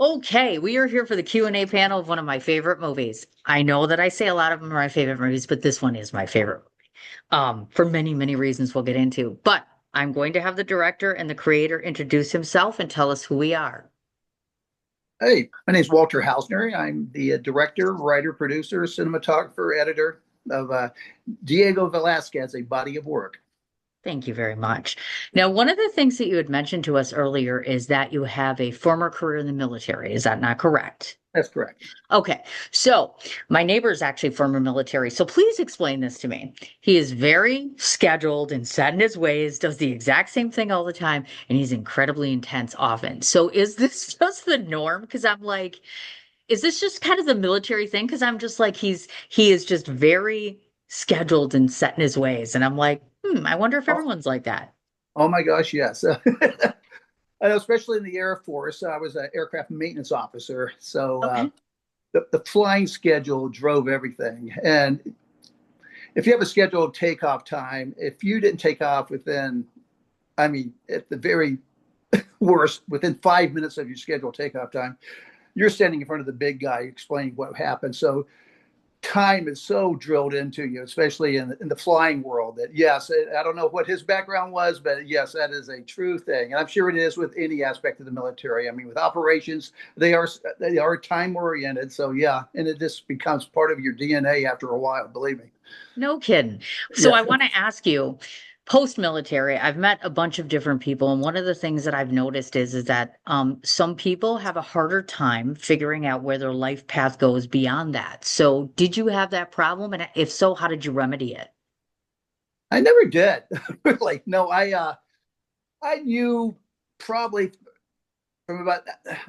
Okay, we are here for the Q&A panel of one of my favorite movies. I know that I say a lot of them are my favorite movies, but this one is my favorite movie. For many, many reasons we'll get into. But I'm going to have the director and the creator introduce himself and tell us who we are. Hey, my name is Walter Hausner. I'm the director, writer, producer, cinematographer, editor of Diego Velazquez, A Body of Work. Thank you very much. Now, one of the things that you had mentioned to us earlier is that you have a former career in the military. Is that not correct? That's correct. Okay, so my neighbor is actually former military. So please explain this to me. He is very scheduled and set in his ways, does the exact same thing all the time, and he's incredibly intense often. So is this just the norm? Because I'm like, is this just kind of the military thing? Because I'm just like, he is just very scheduled and set in his ways. And I'm like, I wonder if Oh, everyone's like that. oh my gosh, yes. Especially in the Air Force, I was an aircraft maintenance officer. So Okay. the flying schedule drove everything. And if you have a scheduled takeoff time, if you didn't take off within, I mean, at the very worst, within 5 minutes of your scheduled takeoff time, you're standing in front of the big guy explaining what happened. So time is so drilled into you, especially in the flying world, that yes, I don't know what his background was, but yes, that is a true thing. And I'm sure it is with any aspect of the military. I mean, with operations, they are time oriented. So yeah, and it just becomes part of your DNA after a while, believe me. No kidding. So Yeah. I want to ask you, post-military, I've met a bunch of different people, and one of the things that I've noticed is that some people have a harder time figuring out where their life path goes beyond that. So did you have that problem? And if so, how did you remedy it? I never did. Really. No, I knew probably from about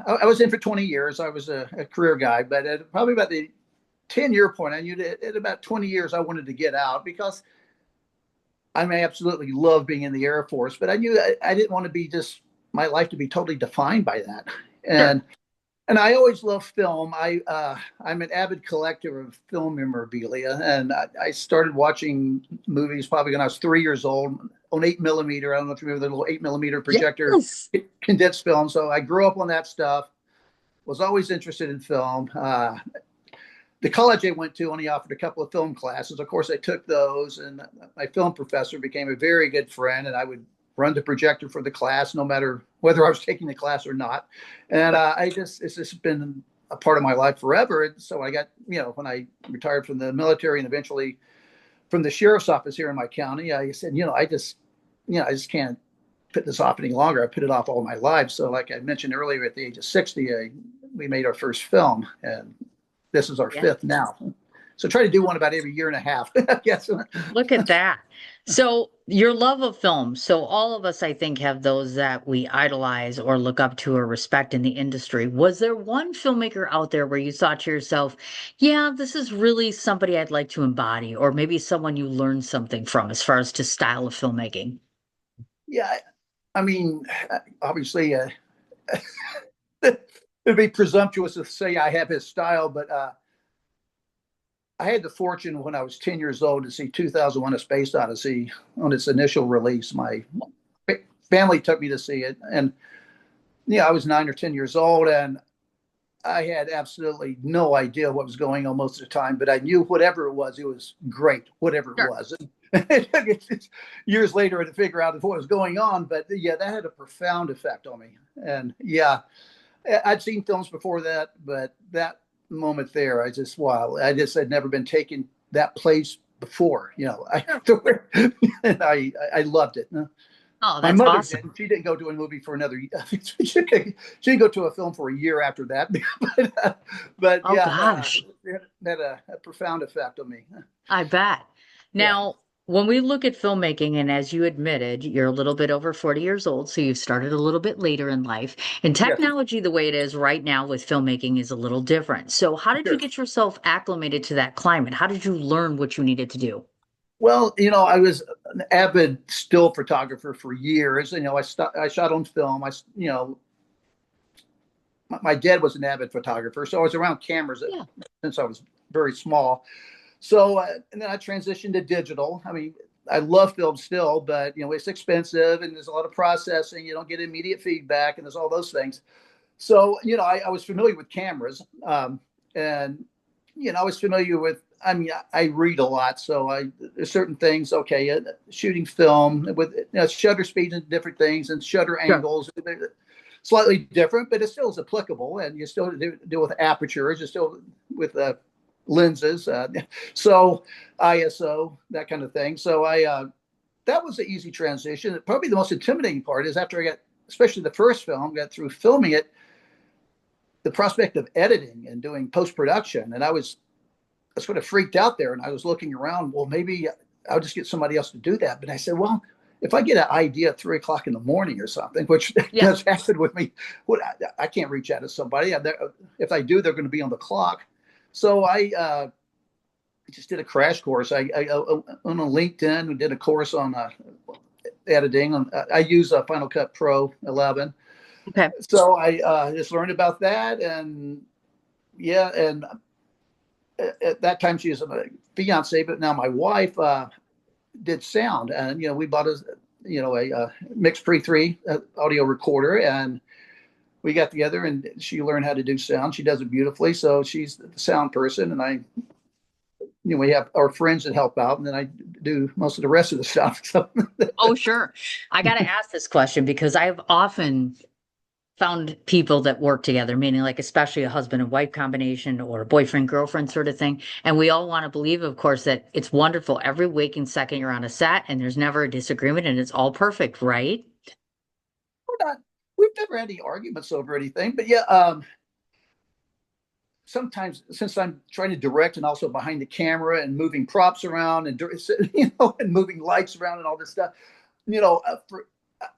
I was in for 20 years. I was a career guy, but at probably about the 10-year point, I knew that at about 20 years I wanted to get out because I may absolutely love being in the Air Force, but I knew I didn't want to be just my life to be totally defined by that. Sure. And I always love film. I'm an avid collector of film memorabilia, and I started watching movies probably when I was 3 years old on 8 millimeter. I don't know if you remember the little 8 millimeter projector Yes. condensed film. So I grew up on that stuff. Was always interested in film. The college I went to only offered a couple of film classes. Of course, I took those, and my film professor became a very good friend, and I would run the projector for the class, no matter whether I was taking the class or not. And it's just been a part of my life forever. And so I got, when I retired from the military and eventually from the sheriff's office here in my county, I said, I just can't put this off any longer. I put it off all my life. So, like I mentioned earlier, at the age of 60, we made our first film, and this is our Yeah. fifth now. So try to do one about every year and a half. Yes. Look at that. So, your love of film. So, all of us, I think, have those that we idolize or look up to or respect in the industry. Was there one filmmaker out there where you thought to yourself, yeah, this is really somebody I'd like to embody, or maybe someone you learned something from as far as to style of filmmaking? Yeah. I mean, obviously, it'd be presumptuous to say I have his style, but I had the fortune when I was 10 years old to see 2001: A Space Odyssey on its initial release. My family took me to see it. And, I was 9 or 10 years old, and I had absolutely no idea what was going on most of the time, but I knew whatever it was great, whatever it Sure. was. And it took years later to figure out what was going on, but yeah, that had a profound effect on me. And yeah, I'd seen films before that, but that moment there, wow, had never been taken that place before, Sure. and I loved it. Oh, My that's mother awesome. didn't. She didn't go to a movie for another. She didn't go to a film for a year after that. but Oh, yeah, gosh. it had a profound effect on me. I bet. Yeah, Now, when we look at filmmaking, and as you admitted, you're a little bit over 40 years old, so you've started a little bit later in life. And yes, technology, the way it is right now with filmmaking, is a little different. So, how did you sure. get yourself acclimated to that climate? How did you learn what you needed to do? Well, I was an avid still photographer for years. I shot on film. My dad was an avid photographer, so I was around cameras Yeah, since I was very small. So, and then I transitioned to digital. I mean, I love film still, but it's expensive and there's a lot of processing. You don't get immediate feedback, and there's all those things. So, I was familiar with cameras, and, I was familiar with, I mean, I read a lot. So there's certain things, okay, shooting film with, shutter speeds and different things and shutter Sure. angles, they're slightly different, but it still is applicable. And you still deal with apertures, you still with lenses. So ISO, that kind of thing. So that was an easy transition. Probably the most intimidating part is after I got, especially the first film, got through filming it, the prospect of editing and doing post production. And I sort of freaked out there, and I was looking around. Well, maybe I'll just get somebody else to do that. But I said, well, if I get an idea at 3 o'clock in the morning or something, which Yeah. does happen with me, I can't reach out to somebody. If I do, they're going to be on the clock. So I just did a crash course. I on LinkedIn, we did a course on editing. I use Final Cut Pro 11. Okay. So I just learned about that, and yeah, and at that time she was my fiance, but now my wife did sound, and we bought a Mix Pre 3 audio recorder, and we got together, and she learned how to do sound. She does it beautifully, so she's the sound person, and we have our friends that help out, and then I do most of the rest of the stuff. So Oh, sure. I got to ask this question because I've often found people that work together, meaning like especially a husband and wife combination or a boyfriend girlfriend sort of thing. And we all want to believe, of course, that it's wonderful every waking second you're on a set and there's never a disagreement and it's all perfect, right? we're not, we've never had any arguments over anything, but yeah, sometimes since I'm trying to direct and also behind the camera and moving props around and and moving lights around and all this stuff,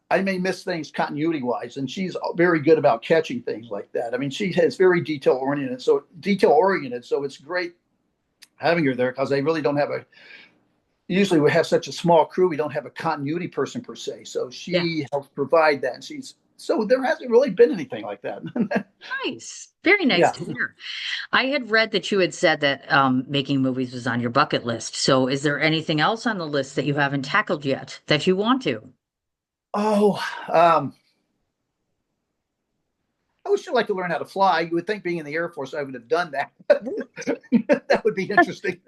I may miss things continuity wise, and she's very good about catching things like that. I mean, she is very detail oriented. So it's great having her there because I really don't have a. Usually, we have such a small crew, we don't have a continuity person per se. So Yeah. she helps provide that, and so there hasn't really been anything like that. Nice. Very nice Yeah. to hear. I had read that you had said that making movies was on your bucket list. So is there anything else on the list that you haven't tackled yet that you want to? Oh, um, I would still like to learn how to fly. You would think being in the Air Force, I would have done that. That would be interesting.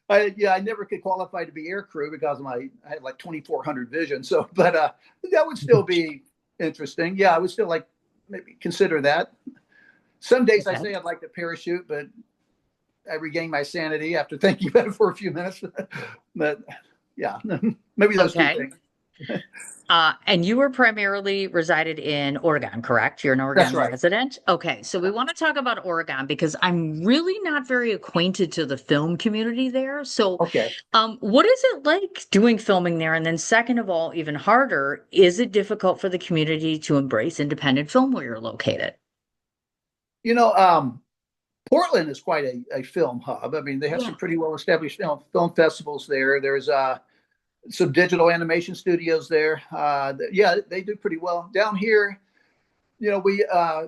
I never could qualify to be air crew because I had like 2,400 vision. So, but that would still be interesting. Yeah, I would still like maybe consider that. Some days I Okay. say I'd like to parachute, but I regain my sanity after thinking about it for a few minutes. But yeah, maybe those two Okay. things. And you were primarily resided in Oregon, correct? You're an That's Oregon right. resident. Okay, so we want to talk about Oregon because I'm really not very acquainted to the film community there. So, Okay. what is it like doing filming there? And then, second of all, even harder, is it difficult for the community to embrace independent film where you're located? You know, Portland is quite a film hub. I mean, they have Yeah. some pretty well established film festivals there. There's some digital animation studios there. Yeah, they do pretty well. Down here, we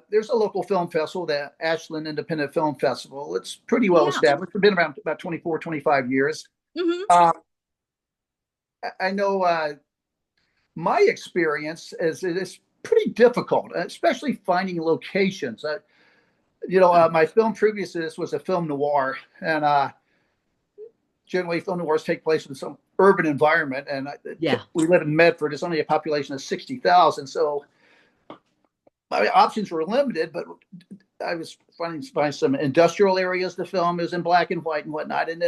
there's a local film festival, the Ashland Independent Film Festival. It's pretty well Yeah. established. It's been around about 24, 25 years. Hmm. Uh, I know my experience is it's pretty difficult, especially finding locations. My film previous to this was a film noir, and generally film noirs take place in some urban environment. And Yeah. we live in Medford. It's only a population of 60,000, so my options were limited. But I was finding some industrial areas to film. It was in black and white and whatnot, and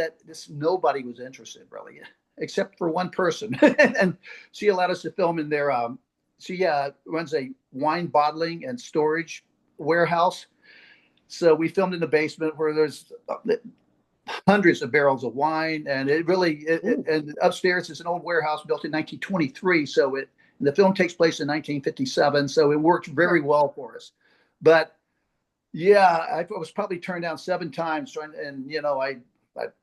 nobody was interested really, except for one person, and she allowed us to film in there. She runs a wine bottling and storage warehouse. So we filmed in the basement where there's hundreds of barrels of wine, and and upstairs is an old warehouse built in 1923. So the film takes place in 1957. So it worked very well for us. But yeah, I was probably turned down 7 times trying, and I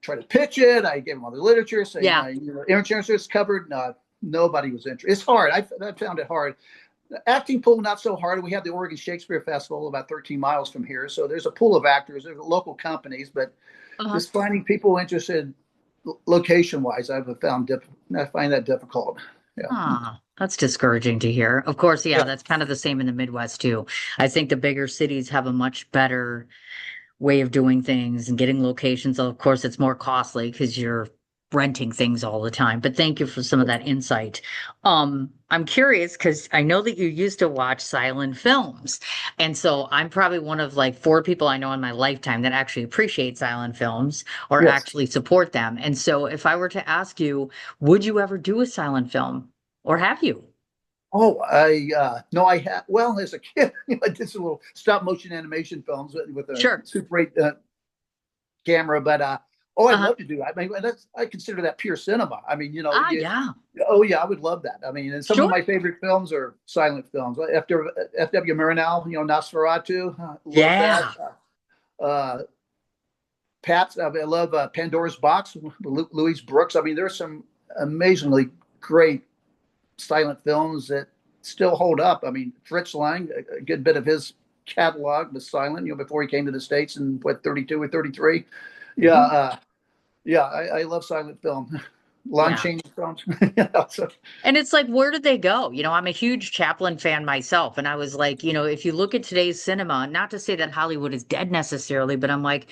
tried to pitch it. I gave them all the literature saying Yeah. my insurance is covered. No, nobody was interested. It's hard. I found it hard. The acting pool not so hard. We have the Oregon Shakespeare Festival about 13 miles from here, so there's a pool of actors. There's local companies, but Uh-huh. just finding people interested location wise, I find that difficult. Ah, that's discouraging to hear. Of course, yeah, Yeah. that's kind of the same in the Midwest too. I think the bigger cities have a much better way of doing things and getting locations. Of course, it's more costly because you're renting things all the time. But thank you for some of that insight. I'm curious because I know that you used to watch silent films. And so I'm probably one of like four people I know in my lifetime that actually appreciate silent films or Yes. actually support them. And so if I were to ask you, would you ever do a silent film or have you? Oh, I no, I had well as a kid, I did some little stop motion animation films with a Sure. Super 8 camera, but oh, I'd Uh-huh. love to do that. I mean, I consider that pure cinema. I mean, Ah, yeah. oh yeah, I would love that. I mean, and some of Sure. my favorite films are silent films. After F.W. Murnau, Nosferatu, love that. Yeah. Uh, Pat's, I love Pandora's Box, Louise Brooks. I mean, there's some amazingly great silent films that still hold up. I mean, Fritz Lang, a good bit of his catalog was silent, before he came to the States in what, 32 or 33. Yeah, Mhm. yeah, I love silent film. Lon Yeah. Chaney films. So, And it's like, where did they go? I'm a huge Chaplin fan myself. And I was like, if you look at today's cinema, not to say that Hollywood is dead necessarily, but I'm like,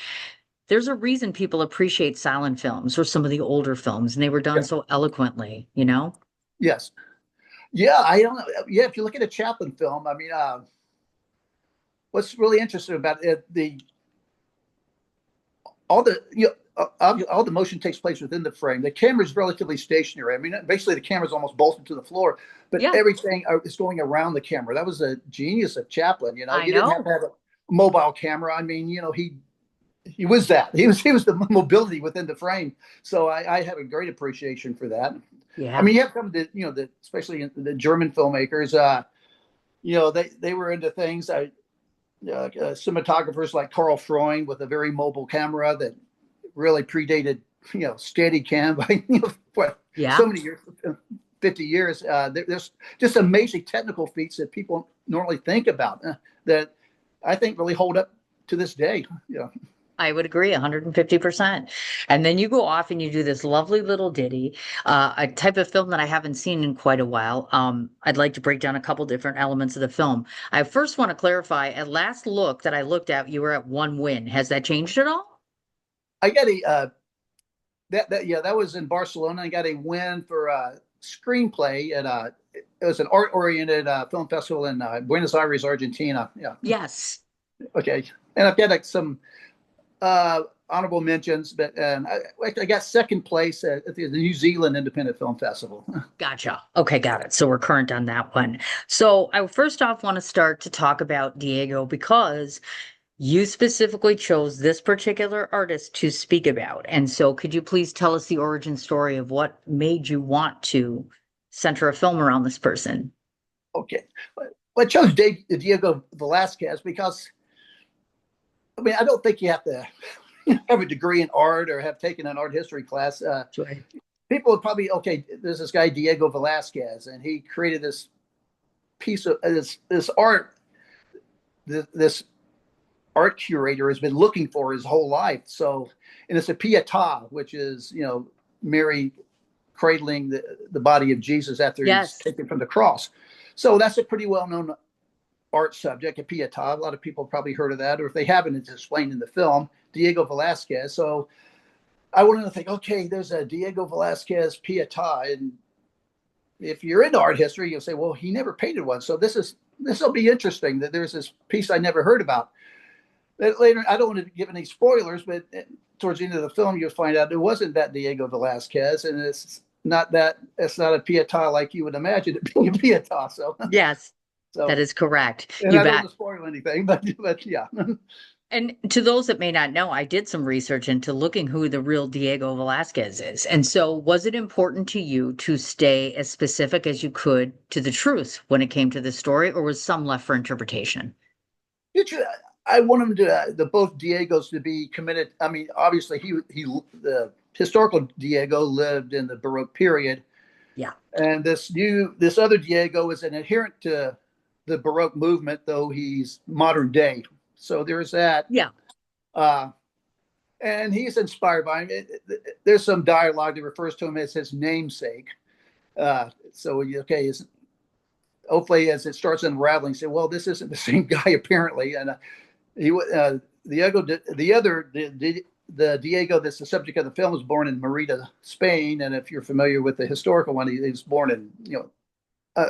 there's a reason people appreciate silent films or some of the older films, and they were done yeah, so eloquently. yes. Yeah, I don't know. Yeah, if you look at a Chaplin film, I mean, what's really interesting about it, the all the all the motion takes place within the frame. The camera is relatively stationary. I mean, basically the camera's almost bolted to the floor, but Yeah, everything is going around the camera. That was a genius of Chaplin. I You didn't have to know. have a mobile camera. I mean, he was that. He was the mobility within the frame. So I have a great appreciation for that. I Yeah. mean, you have come to especially the German filmmakers. They were into things. Cinematographers like Carl Freund with a very mobile camera that really predated Steadicam by what, Yeah. so many years, 50 years. There's just amazing technical feats that people normally think about that I think really hold up to this day. I would agree 150%. And then you go off and you do this lovely little ditty, a type of film that I haven't seen in quite a while. I'd like to break down a couple different elements of the film. I first want to clarify, at last look that I looked at, you were at one win. Has that changed at all? I got a that was in Barcelona. I got a win for screenplay at it was an art oriented film festival in Buenos Aires, Argentina. Yeah. Yes. Okay. And I've got like some uh, honorable mentions, but I got second place at the New Zealand Independent Film Festival. Gotcha. Okay, got it. So we're current on that one. So I first off want to start to talk about Diego because you specifically chose this particular artist to speak about. And so could you please tell us the origin story of what made you want to center a film around this person? Okay. Well, I chose Diego Velazquez because, I mean, I don't think you have to have a degree in art or have taken an art history class. Sure. People would probably, okay, there's this guy, Diego Velazquez, and he created this piece of this art, this art curator has been looking for his whole life. So, and it's a Pietà, which is, Mary cradling the body of Jesus after he's Yes. taken from the cross. So that's a pretty well-known art subject, a Pietà. A lot of people have probably heard of that, or if they haven't, it's explained in the film, Diego Velazquez. So I wanted to think, okay, there's a Diego Velazquez Pietà, and if you're into art history, you'll say, well, he never painted one. So this will be interesting that there's this piece I never heard about. Later, I don't want to give any spoilers, but towards the end of the film, you'll find out it wasn't that Diego Velazquez, and it's not a Pietà like you would imagine it being a Pietà. Yes, that So, is correct. and You I don't bet. want to spoil anything, but yeah. And to those that may not know, I did some research into looking who the real Diego Velazquez is. And so, was it important to you to stay as specific as you could to the truth when it came to this story, or was some left for interpretation? I want them to the both Diegos to be committed. I mean, obviously, he the historical Diego lived in the Baroque period, Yeah. and this other Diego is an adherent to the Baroque movement, though he's modern day. So there's that. Yeah. Uh, and he's inspired by him. There's some dialogue that refers to him as his namesake. So okay, hopefully as it starts unraveling, say, well, this isn't the same guy apparently, and the Diego that's the subject of the film was born in Merida, Spain, and if you're familiar with the historical one, he was born in uh,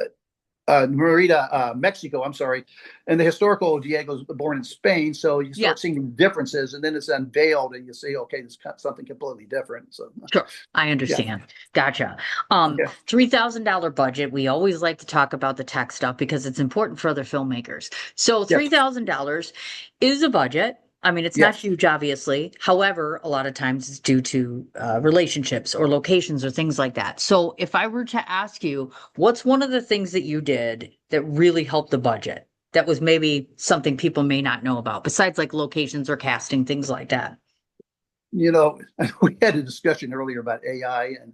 Merida, Mexico. I'm sorry, and the historical Diego's born in Spain. So you Yeah. start seeing differences, and then it's unveiled, and you see, okay, this is something completely different. So Sure, I yeah, understand. Gotcha. okay, $3,000 budget. We always like to talk about the tech stuff because it's important for other filmmakers. So yes, $3,000 is a budget. I mean, it's not yes. huge, obviously. However, a lot of times it's due to relationships or locations or things like that. So if I were to ask you, what's one of the things that you did that really helped the budget? That was maybe something people may not know about, besides like locations or casting, things like that. You know, we had a discussion earlier about AI, and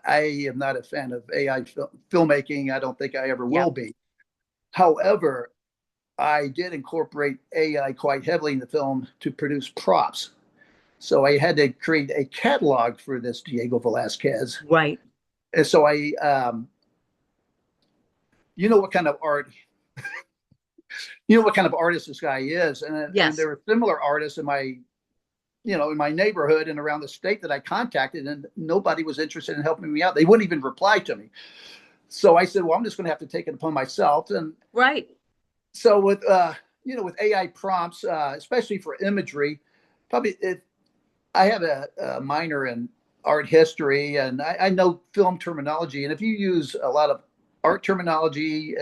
I am not a fan of AI filmmaking. I don't think I ever will Yep. be. However, I did incorporate AI quite heavily in the film to produce props. So I had to create a catalog for this Diego Velazquez. Right. And so you know what kind of art, you know what kind of artist this guy is, and Yes. there were similar artists in my, in my neighborhood and around the state that I contacted, and nobody was interested in helping me out. They wouldn't even reply to me. So I said, well, I'm just going to have to take it upon myself. And Right. so with AI prompts, especially for imagery, probably I have a minor in art history, and I know film terminology. And if you use a lot of art terminology,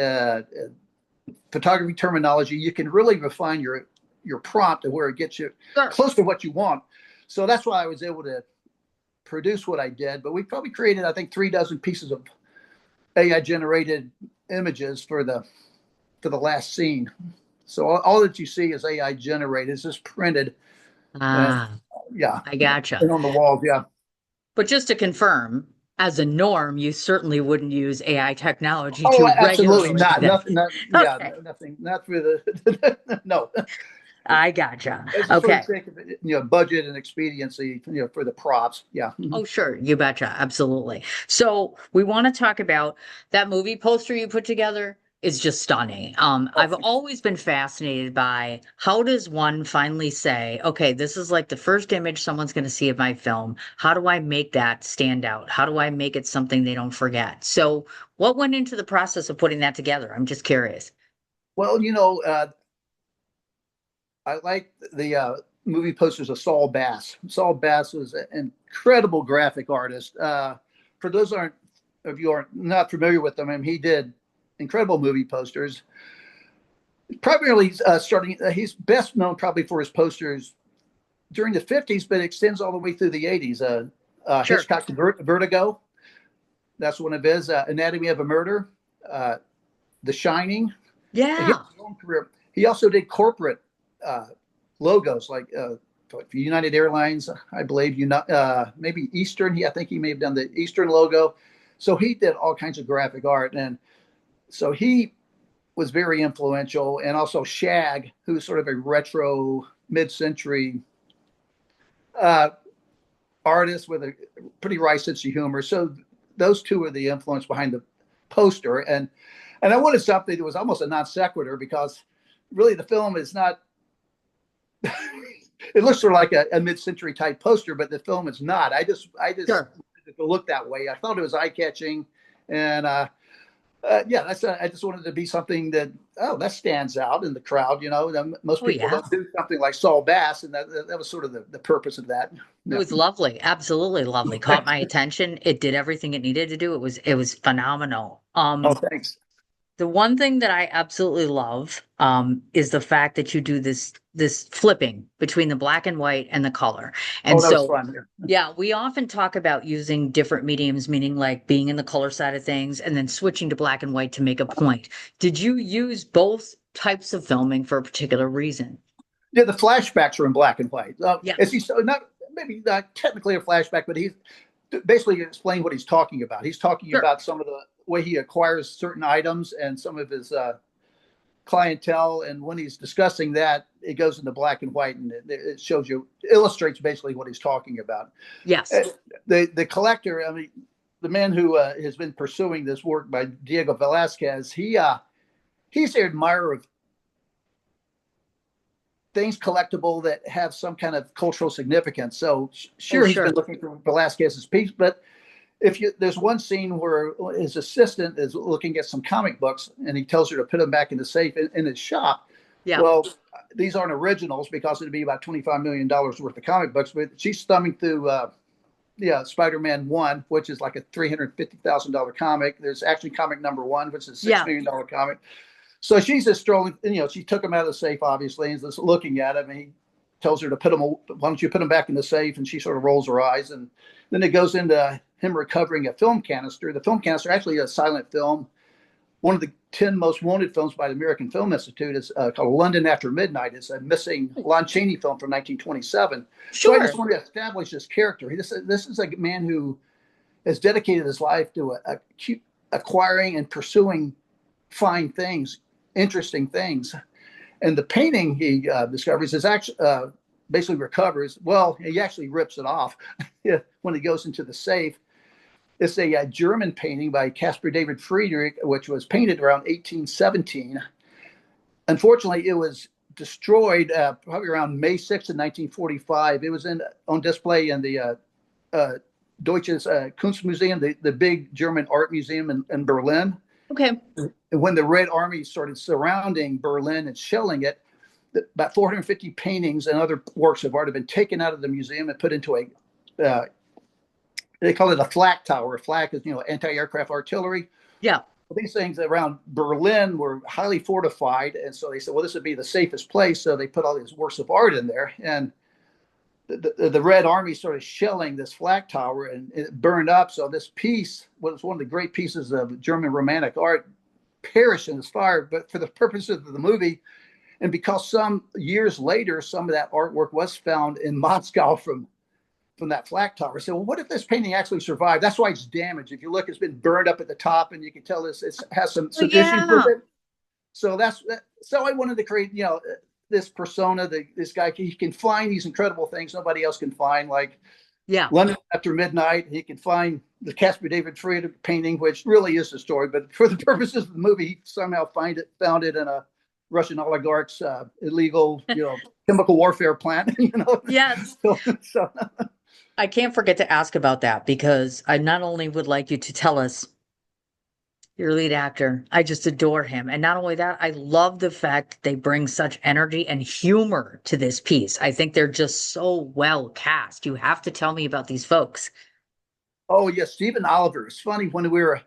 photography terminology, you can really refine your prompt to where it gets you Sure. close to what you want. So that's why I was able to produce what I did. But we probably created, I think, 3 dozen pieces of AI generated images for the last scene. So all that you see is AI generated. It's just printed, and Ah, yeah, I gotcha. and on the walls. Yeah. But just to confirm, as a norm, you certainly wouldn't use AI technology Oh, to absolutely regularly do not. that. Nothing. Not, yeah, Okay, nothing. Not for the no. I gotcha. It's just for the Okay. sake of budget and expediency. For the props. Yeah. Oh, sure. You betcha. Absolutely. So we want to talk about that movie poster you put together is just stunning. Oh, I've always been fascinated by how does one finally say, okay, this is like the first image someone's going to see of my film. How do I make that stand out? How do I make it something they don't forget? So what went into the process of putting that together? I'm just curious. well, I like the movie posters of Saul Bass. Saul Bass was an incredible graphic artist. For those aren't of you are not familiar with him, I mean, he did incredible movie posters. Primarily starting, he's best known probably for his posters during the 50s, but extends all the way through the 80s. Sure. Hitchcock's Vertigo, that's one of his. Anatomy of a Murder, uh, The Shining. He had Yeah. his own career. He also did corporate uh, logos like United Airlines, I believe. Maybe Eastern. I think he may have done the Eastern logo. So he did all kinds of graphic art, and so he was very influential. And also Shag, who's sort of a retro mid-century uh, artist with a pretty wry sense of humor. So those two are the influence behind the poster. And I wanted something that was almost a non sequitur because really the film is not. It looks sort of like a mid-century type poster, but the film is not. I just Sure. wanted it to look that way. I thought it was eye catching, and yeah, I just wanted to be something that that stands out in the crowd. Most Oh, people yeah. don't do something like Saul Bass, and that was sort of the purpose of that. It Yeah. was lovely, absolutely lovely. Caught my attention. It did everything it needed to do. It was phenomenal. Oh, thanks. The one thing that I absolutely love is the fact that you do this flipping between the black and white and the color. Oh, And that was so, fun. Yeah. yeah, we often talk about using different mediums, meaning like being in the color side of things and then switching to black and white to make a point. Did you use both types of filming for a particular reason? Yeah, the flashbacks are in black and white. As Yes. he's not maybe not technically a flashback, but he's basically explaining what he's talking about. He's talking Sure. about some of the way he acquires certain items and some of his clientele. And when he's discussing that, it goes into black and white, and it illustrates basically what he's talking about. Yes. Uh, the collector, I mean, the man who has been pursuing this work by Diego Velazquez, he's an admirer of things collectible that have some kind of cultural significance. So Oh, sure, he's been sure. looking for Velazquez's piece, but there's one scene where his assistant is looking at some comic books and he tells her to put them back in the safe in his shop. Yeah. Well, these aren't originals because it'd be about $25 million worth of comic books, but she's thumbing through Spider-Man 1, which is like a $350,000 comic. There's actually comic number 1, which is a $6 Yeah. million comic. So she's just strolling, she took him out of the safe, obviously, and is just looking at him. And he tells her to put them, why don't you put them back in the safe? And she sort of rolls her eyes. And then it goes into him recovering a film canister. The film canister, actually a silent film. One of the 10 most wanted films by the American Film Institute is called London After Midnight. It's a missing Lon Chaney film from 1927. So I just Sure. want to establish this character. This is a man who has dedicated his life to acquiring and pursuing fine things, interesting things. And the painting he discovers is actually basically recovers. Well, he actually rips it off when he goes into the safe. It's a German painting by Caspar David Friedrich, which was painted around 1817. Unfortunately, it was destroyed probably around May 6th of 1945. It was on display in the Deutsches Kunstmuseum, the big German art museum in Berlin. Okay. And when the Red Army started surrounding Berlin and shelling it, about 450 paintings and other works of art have been taken out of the museum and put into they call it a flak tower. A flak is, anti-aircraft artillery. Yeah. These things around Berlin were highly fortified. And so they said, well, this would be the safest place. So they put all these works of art in there. And the Red Army started shelling this flak tower and it burned up. So this piece was one of the great pieces of German Romantic art, perished in this fire. But for the purposes of the movie, and because some years later, some of that artwork was found in Moscow from that flak tower. So, well, what if this painting actually survived? That's why it's damaged. If you look, it's been burned up at the top, and you can tell it has some issues with Yeah. it. So so I wanted to create, this persona, this guy. He can find these incredible things nobody else can find, like Yeah. London After Midnight. He can find the Caspar David Friedrich painting, which really is the story, but for the purposes of the movie, he somehow found it in a Russian oligarch's illegal, chemical warfare plant. Yes. So I can't forget to ask about that because I not only would like you to tell us your lead actor, I just adore him. And not only that, I love the fact they bring such energy and humor to this piece. I think they're just so well cast. You have to tell me about these folks. Oh yes, Stephen Oliver. It's funny, when we were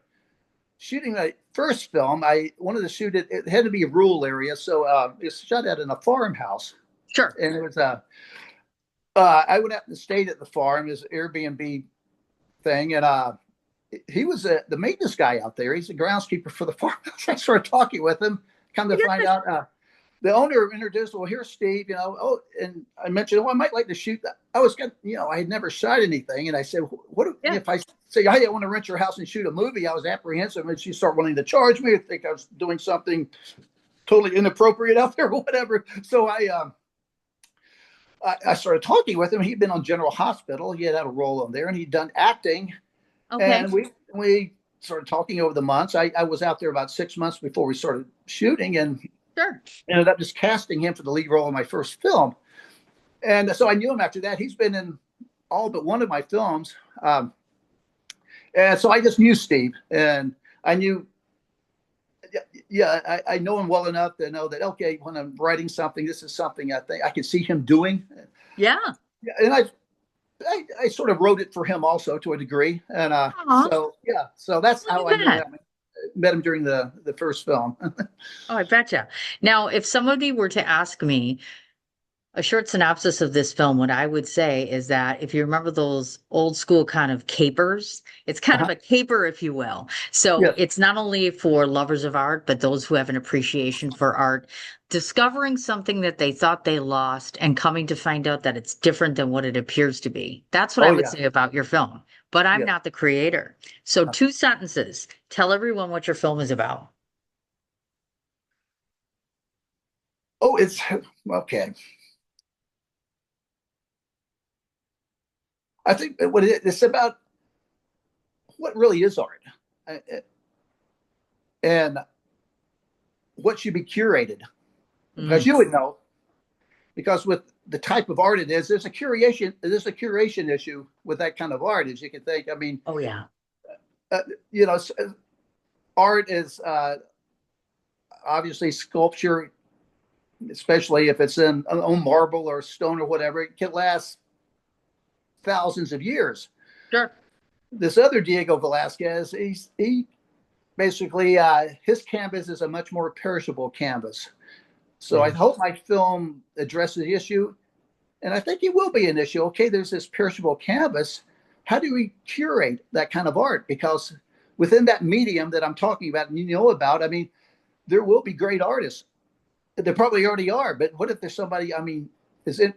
shooting my first film, I wanted to shoot it. It had to be a rural area, so it's shot at in a farmhouse, Sure. and it was I went out and stayed at the farm, his Airbnb thing, and he was the maintenance guy out there. He's the groundskeeper for the farmhouse. I started talking with him, come to find out. The owner introduced, well, here's Steve, and I mentioned, I might like to shoot that. I was going I had never shot anything. And I said, what if I say, hey, I want to rent your house and shoot a movie? I was apprehensive. And she started wanting to charge me. I think I was doing something totally inappropriate out there or whatever. So I started talking with him. He'd been on General Hospital. He had a role on there and he'd done acting. Okay. And we started talking over the months. I was out there about 6 months before we started shooting, and Sure. ended up just casting him for the lead role in my first film. And so I knew him after that. He's been in all but one of my films. And so I just knew Steve, and I knew, I know him well enough to know that, okay, when I'm writing something, this is something I think I can see him doing. Yeah. And I sort of wrote it for him also to a degree. And Aw, so that's look how at I knew that. him. Met him during the first film. Oh, I betcha. Now, if somebody were to ask me a short synopsis of this film, what I would say is that if you remember those old school kind of capers, it's kind of Uh-huh. a caper, if you will. So Yes. it's not only for lovers of art, but those who have an appreciation for art, discovering something that they thought they lost and coming to find out that it's different than what it appears to be. That's what I Oh would yeah. say about your film. But I'm Yes. not the creator. So, 2 sentences. Tell everyone what your film is about. Oh, it's okay. I think what it's about what really is art, and what should be curated, because Mm. you would know, because with the type of art it is, there's a curation issue with that kind of art, as you can think. I mean, Oh yeah. uh, you know, art is obviously sculpture, especially if it's in on marble or stone or whatever. It can last thousands of years. Sure. This other Diego Velazquez, he basically his canvas is a much more perishable canvas. So I Yeah. hope my film addresses the issue, and I think it will be an issue. Okay, there's this perishable canvas. How do we curate that kind of art? Because within that medium that I'm talking about and you know about, I mean, there will be great artists. There probably already are, but what if there's somebody, I mean, is it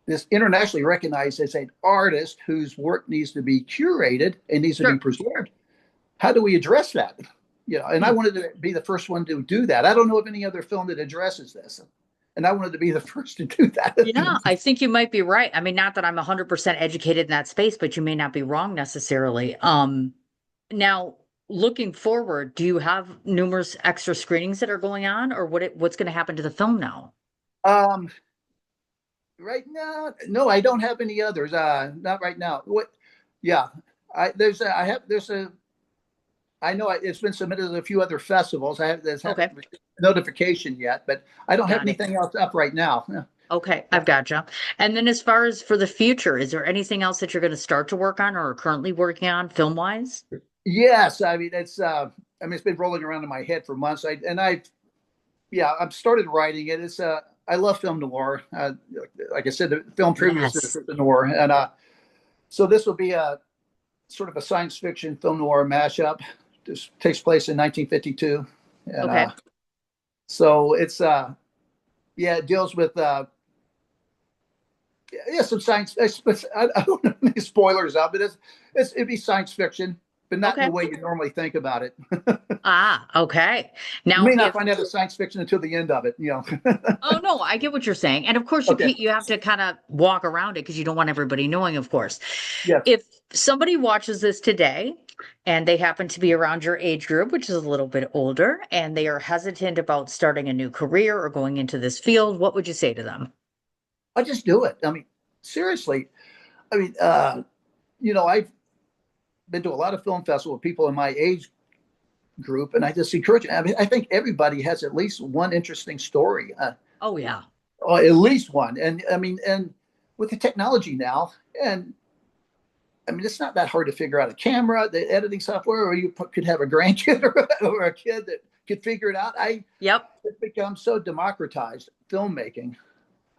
this internationally recognized as an artist whose work needs to be curated and needs to be Sure. preserved? How do we address that? And I Hmm. wanted to be the first one to do that. I don't know of any other film that addresses this, and I wanted to be the first to do that. Yeah, I think you might be right. I mean, not that I'm 100% educated in that space, but you may not be wrong necessarily. Now looking forward, do you have numerous extra screenings that are going on, or what's going to happen to the film now? um, right now, no, I don't have any others. Not right now. What? Yeah, I have there's a I know it's been submitted to a few other festivals. Haven't Okay, received notification yet, but I don't have got it. anything else up right now. Yeah. Okay, I've gotcha. And then as far as for the future, is there anything else that you're going to start to work on or are currently working on film wise? Yes, I mean it's been rolling around in my head for months. I've started writing it. I love film noir. Like I said, the film previous to this Yes. was the noir, and so this will be a sort of a science fiction film noir mashup. This takes place in 1952, and Okay. so it's it deals with some science. I don't know any spoilers out, but it'd be science fiction, but not in the Okay. way you normally think about it. Ah, okay. You Now, may not if find out it's science fiction until the end of it. oh no, I get what you're saying. And of course Okay. you have to kind of walk around it because you don't want everybody knowing, of course. Yes. If somebody watches this today and they happen to be around your age group, which is a little bit older, and they are hesitant about starting a new career or going into this field, what would you say to them? I just do it. I mean, seriously. I mean, I've been to a lot of film festivals with people in my age group, and I just encourage. I mean, I think everybody has at least one interesting story, Oh yeah. or at least one. And I mean, and with the technology now, and I mean, it's not that hard to figure out a camera, the editing software, or you could have a grandkid or a kid that could figure it out. Yep. It's become so democratized filmmaking.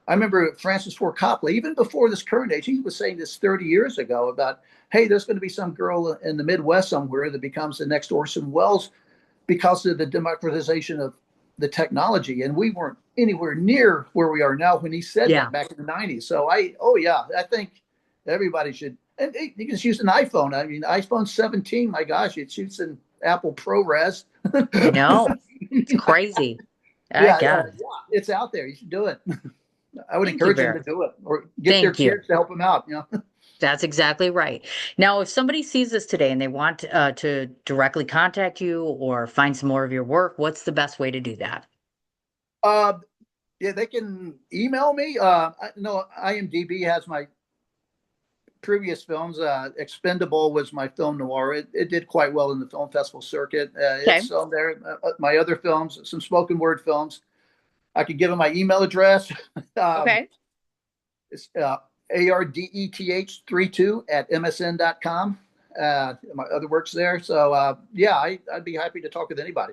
I remember Francis Ford Coppola, even before this current age, he was saying this 30 years ago about, hey, there's going to be some girl in the Midwest somewhere that becomes the next Orson Welles because of the democratization of the technology. And we weren't anywhere near where we are now when he said Yeah. that back in the 90s. So I think everybody should, and you can just use an iPhone. I mean, iPhone 17, my gosh, it shoots in Apple ProRes. I know. It's crazy. I Yeah, got it. it's out there. You should do it. I would Thank you, encourage them Bear. to do it or get their Thank you. kids to help them out. That's exactly right. Now, if somebody sees this today and they want to directly contact you or find some more of your work, what's the best way to do that? uh, yeah, they can email me. No, IMDb has my previous films. Expendable was my film noir. It did quite well in the film festival circuit. Okay. It's on there. My other films, some spoken word films. I could give them my email address. um, Okay. it's ardeth32 at msn.com. My other works there. So I'd be happy to talk with anybody.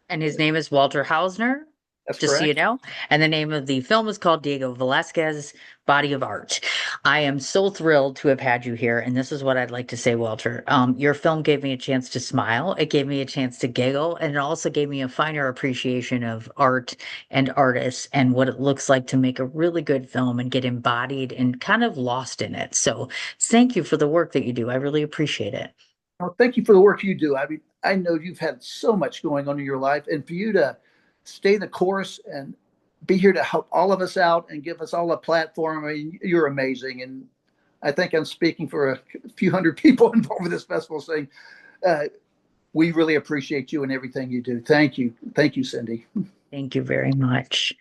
And his name is Walter Hausner, That's just so you correct. know. And the name of the film is called Diego Velazquez, Body of Art. I am so thrilled to have had you here. And this is what I'd like to say, Walter. Your film gave me a chance to smile. It gave me a chance to giggle. And it also gave me a finer appreciation of art and artists and what it looks like to make a really good film and get embodied and kind of lost in it. So thank you for the work that you do. I really appreciate it. Well, thank you for the work you do. I mean, I know you've had so much going on in your life, and for you to stay the course and be here to help all of us out and give us all a platform. I mean, you're amazing, and I think I'm speaking for a few hundred people involved with this festival, saying uh, we really appreciate you and everything you do. Thank you, Cindy. Thank you very much.